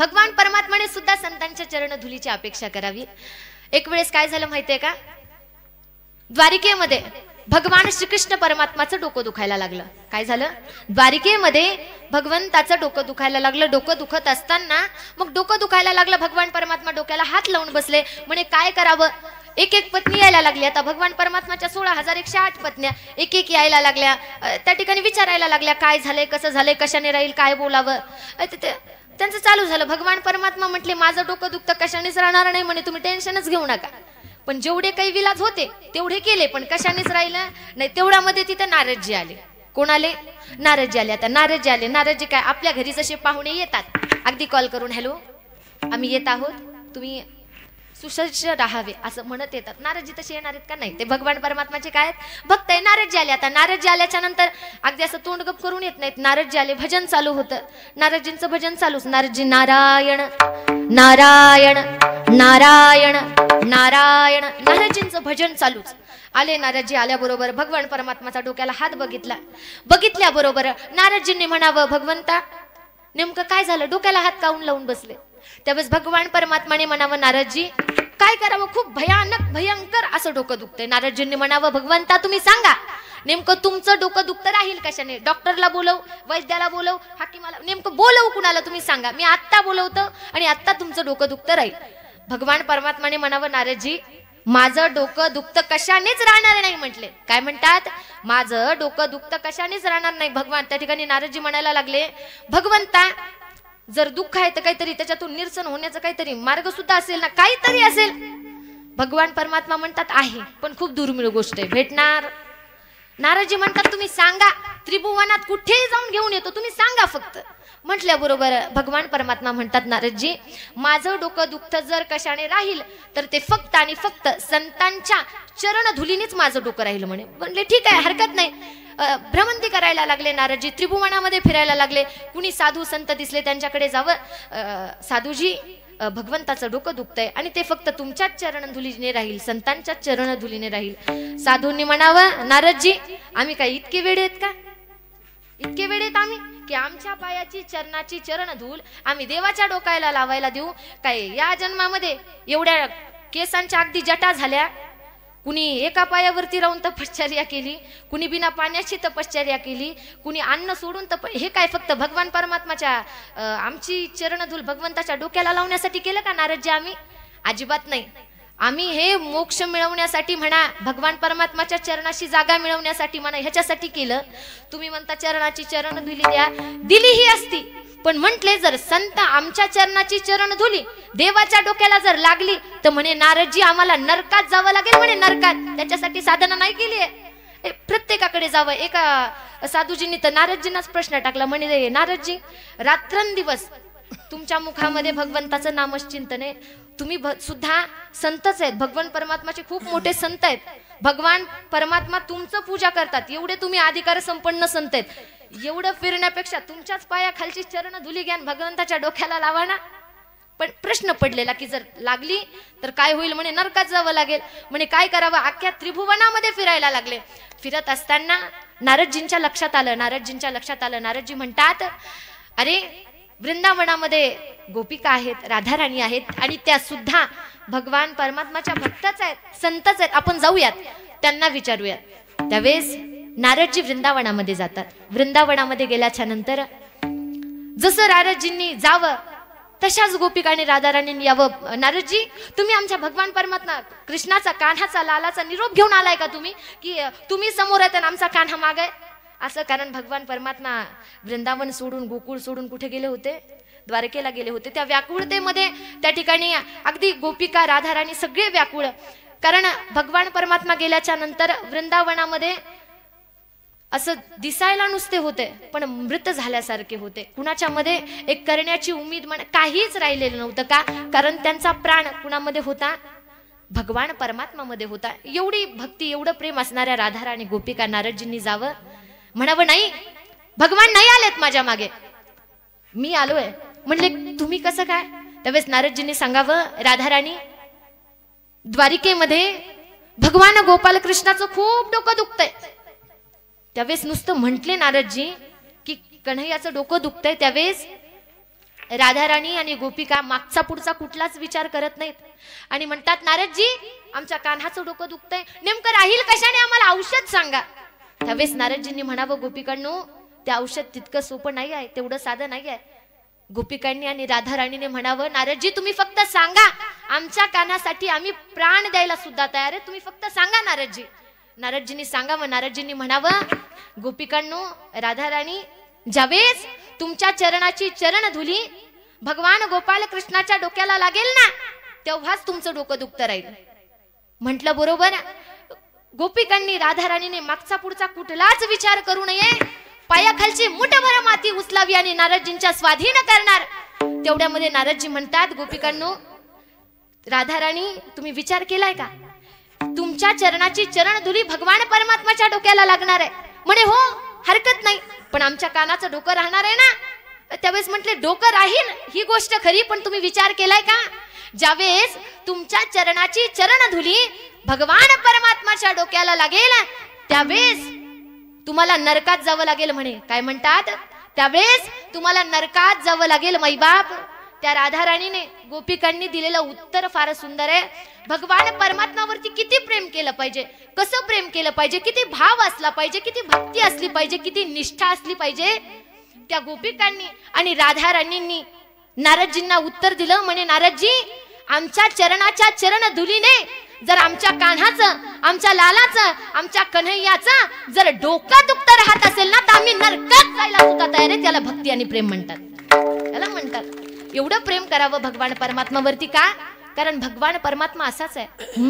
भगवान परमात्माने सुद्धा संतांच्या चरण धुलीची अपेक्षा करावी। एक वेळेस काय झालं माहितीये का, द्वारिकेमध्ये भगवान श्रीकृष्ण परमात्माचं डोकं दुखायला लागलं। काय झालं, द्वारिकेमध्ये भगवंताचं डोकं दुखायला लागलं। डोकं दुखत असताना मग डोकं दुखायला लागलं, भगवान परमात्मा डोक्याला हात लावून बसले। म्हणे काय करावं, एक एक पत्नी यायला लागली। आता भगवान परमात्माच्या 16,108 पत्न्या एक एक यायला लागल्या। त्या ठिकाणी विचारायला लागल्या काय झालंय, कसं झालंय, कशाने राहील, काय बोलावं। त्यांचं चालू झालं। भगवान परमात्मा म्हटले माझं डोकं दुखतं, कशानेच राहणार नाही म्हणे, तुम्ही टेन्शनच घेऊ नका। पण जेवढे काही विलाज होते तेवढे केले, पण कशानेच राहिलं नाही। तेवढ्यामध्ये तिथे नारदजी आले। कोण आले, नारदजी आले। आता नारदजी आले, नारदजी काय आपल्या घरी जसे पाहुणे येतात अगदी कॉल करून हॅलो आम्ही येत आहोत, तुम्ही सुसज्ज राहावे असं म्हणत येतात। नारदजी तसे येणार आहेत का, नाही, ते भगवान परमात्माचे काय भक्त आहे। नारदजी आले। आता नारदजी आल्याच्या नंतर अगदी असं तोंड गप करून येत नाहीत। नारदजी आले, भजन चालू होतं, नारदजींचं भजन चालूच। नारदजी नारायण नारायण नारायण नारायण, नारदजींचं भजन चालूच। आले नारदजी, आल्याबरोबर भगवान परमात्माचा डोक्याला हात बघितला। बघितल्याबरोबर नारदजींनी म्हणावं भगवंता नेमकं काय झालं, डोक्याला हात काऊन लावून बसले। त्यावेळेस भगवान परमात्माने म्हणावं नारदजी काय करावं, खूप भयानक भयंकर असं डोकं दुखतंय। नारदजींनी म्हणावं भगवंता तुम्ही सांगा नेमकं तुमचं डोकं दुखतं राहील कशाने, डॉक्टरला बोलव, वैद्याला बोलव, हाकिमाला, नेमकं बोलव कुणाला तुम्ही सांगा, मी आत्ता बोलवतो आणि आत्ता तुमचं डोकं दुखतं राहील। भगवान परमात्माने म्हणावं नारदजी माझं डोकं दुखतं कशानेच राहणार नाही म्हटले। काय म्हणतात, माझं डोकं दुखतं कशानेच राहणार नाही। भगवान त्या ठिकाणी नारदजी म्हणायला लागले भगवंता जर दुःख आहे तर काहीतरी त्याच्यातून निरसन होण्याचा काहीतरी मार्ग सुद्धा असेल ना, काहीतरी असेल। भगवान परमात्मा म्हणतात आहे, पण खूप दुर्मिळ गोष्ट आहे, भेटणार। नारदजी म्हणतात तुम्ही सांगा, त्रिभुवनात कुठेही जाऊन घेऊन येतो, तुम्ही सांगा फक्त। म्हटल्याबरोबर भगवान परमात्मा म्हणतात नारदजी माझं डोकं दुखतं जर कशाने राहील तर ते फक्त आणि फक्त संतांच्या चरण धुलीनेच माझं डोकं राहील म्हणे। म्हणले ठीक आहे, हरकत नाही। भ्रमंती करायला लागले नारदजी, त्रिभुवनामध्ये फिरायला लागले। कुणी साधू संत दिसले त्यांच्याकडे जावं, साधूजी भगवंताचं डोकं दुखतंय आणि ते फक्त तुमच्याच चरण धुलीने राहील, संतांच्याच चरण धुलीने राहील। साधूंनी म्हणावं नारदजी आम्ही काय इतके वेडे आहेत का, इतके वेडे आहेत आम्ही की आमच्या पायाची चरणाची चरण धूल आम्ही देवाच्या डोक्याला लावायला देऊ काय। या जन्मामध्ये एवढ्या केसांच्या अगदी जटा झाल्या, कुणी एका पायावरती राहून तपश्चर्या केली, कुणी बिना पाण्याची तपश्चर्या केली, कुणी अन्न सोडून हे काय फक्त भगवान परमात्माच्या आमची चरणधूल भगवंताच्या डोक्याला लावण्यासाठी केलं का नारदजी? आम्ही अजिबात नाही। आम्ही हे मोक्ष मिळवण्यासाठी म्हणा, भगवान परमात्माच्या चरणाशी जागा मिळवण्यासाठी म्हणा, ह्याच्यासाठी केलं। तुम्ही म्हणता चरणाची चरण धुली द्या, दिलीही असती, पण म्हटले जर संत आमच्या चरणाची चरण धुली देवाच्या डोक्याला जर लागली तर म्हणे नारदजी आम्हाला नरकात जावं लागेल म्हणे, नरकात। त्याच्यासाठी साधना नाही केली आहे, प्रत्येकाकडे जावं। एका साधूजींनी तर नारदजींनाच प्रश्न टाकला, म्हणे नारदजी रात्रंदिवस तुमच्या मुखामध्ये भगवंताचं नामचिंतन आहे, तुम्ही सुद्धा संतच आहेत, भगवान परमात्माचे खूप मोठे संत आहेत, भगवान परमात्मा तुमचं पूजा करतात, एवढे तुम्ही अधिकार संपन्न संत आहेत, एवढं फिरण्यापेक्षा तुमच्याच पायाखालची चरण धुली घ्या भगवंताच्या डोक्याला लावा ना। पण प्रश्न पडलेला की जर लागली तर काय होईल म्हणे, नरकात जावं लागेल म्हणे। काय करावं, अख्ख्या त्रिभुवनामध्ये फिरायला लागले। फिरत असताना नारदजींच्या लक्षात आलं, नारदजी म्हणतात अरे वृंदावनामध्ये गोपिका आहेत, राधाराणी आहेत आणि त्या सुद्धा भगवान परमात्माच्या भक्तच आहेत, संतच आहेत, आपण जाऊयात त्यांना विचारूयात। त्यावेळेस नारदजी वृंदावनामध्ये जातात। वृंदावनामध्ये गेल्याच्या नंतर जसं नारदजींनी जावं तशाच गोपिकाने राधाराणींनी यावं। नारदजी तुम्ही आमच्या भगवान परमात्मा कृष्णाचा, कान्हाचा, लालाचा निरोप घेऊन आलाय का तुम्ही, की तुम्ही समोर आहेत आणि आमचा कान्हा माग आहे असं? कारण भगवान परमात्मा वृंदावन सोडून, गोकुळ सोडून कुठे गेले होते, द्वारकेला गेले होते। त्या व्याकुळतेमध्ये त्या ठिकाणी अगदी गोपिका, राधाराणी सगळे व्याकुळ, कारण भगवान परमात्मा गेल्याच्या नंतर वृंदावनामध्ये असं दिसायला नुसते होते पण मृत झाल्यासारखे होते। कुणाच्या मध्ये एक करण्याची उमेद काहीच राहिलेलं नव्हतं का? कारण त्यांचा प्राण कुणामध्ये होता, भगवान परमात्मामध्ये होता। एवढी भक्ती, एवढं प्रेम असणाऱ्या राधाराणी गोपिका नारदजींनी जावं, म्हणावं नाही भगवान नाही आलेत माझ्या मागे, मी आलोय। म्हणले तुम्ही कसं काय? त्यावेळेस नारदजींनी सांगावं राधाराणी द्वारिकेमध्ये भगवान गोपाल कृष्णाचं खूप डोकं दुखतंय। त्यावेळेस नुसतं म्हटले नारदजी की कन्हैयाचं डोकं दुखतंय, त्यावेळेस राधाराणी आणि गोपिका मागचा पुढचा कुठलाच विचार करत नाहीत आणि म्हणतात, नारदजी आमच्या कान्हाचं डोकं दुखतंय, नेमकं राहील कशाने, आम्हाला औषध सांगा. त्यावेळेस नारदजींनी म्हणावं, गोपिकांनो ते औषध तितकं सोपं नाही आहे, तेवढं साधं नाही आहे. गोपिकांनी आणि राधाराणीने म्हणावं, नारदजी तुम्ही फक्त सांगा, आमच्या कानासाठी आम्ही प्राण द्यायला सुद्धा तयार आहे, तुम्ही फक्त सांगा नारदजी. नारदजींनी सांगावं. नारदजींनी म्हणावं, गोपिकांनो राधाराणी ज्यावेळेस तुमच्या चरणाची चरण धुली भगवान गोपाल कृष्णाच्या डोक्याला लागेल ना, तेव्हाच तुमचं डोकं दुखतं राहील. म्हटलं बरोबर. गोपिकांनी राधाराणीने मागचा पुढचा कुठलाच विचार करू नये, पायाखालची मुठभर माती उचलावी आणि नारदजींच्या स्वाधीन करणार. तेवढ्यामध्ये नारदजी म्हणतात, गोपिकांनो राधाराणी तुम्ही विचार केलाय का, तुमच्या चरणाची चरण धुली भगवान परमात्माच्या डोक्याला लागणार आहे. म्हणे हो हरकत नाही, पण आमच्या कानाचं डोकं राहणार आहे ना. त्यावेळेस म्हटले, डोकं राहील ही गोष्ट खरी, पण तुम्ही विचार केलाय का, ज्यावेळेस तुमच्या चरणाची चरण धुली भगवान परमात्माच्या डोक्याला लागेल त्यावेळेस तुम्हाला नरकात जावं लागेल. म्हणे काय म्हणतात, त्यावेळेस तुम्हाला नरकात जावं लागेल मैबाप. त्या राधाराणीने गोपिकांनी दिलेलं उत्तर फार सुंदर आहे. भगवान परमात्म्यावरती किती प्रेम केलं पाहिजे, कसं प्रेम केलं पाहिजे, किती भाव असला पाहिजे, किती भक्ती असली पाहिजे, किती निष्ठा असली पाहिजे. त्या गोपिकांनी आणि राधाराणींनी नारदजींना उत्तर दिलं. म्हणे नारदजी आमच्या चरणाच्या चरण धुलीने जर आमच्या कान्हाचं, आमच्या लालाचं, आमच्या कन्हैयाचं जर डोकं दुखतं राहत असेल ना, तर आम्ही नरकात जायला सुद्धा तयार आहे. त्याला भक्ती आणि प्रेम म्हणतात. त्याला म्हणतात एवढं प्रेम करावं भगवान परमात्म्यावरती. का, कारण भगवान परमात्मा असाच आहे.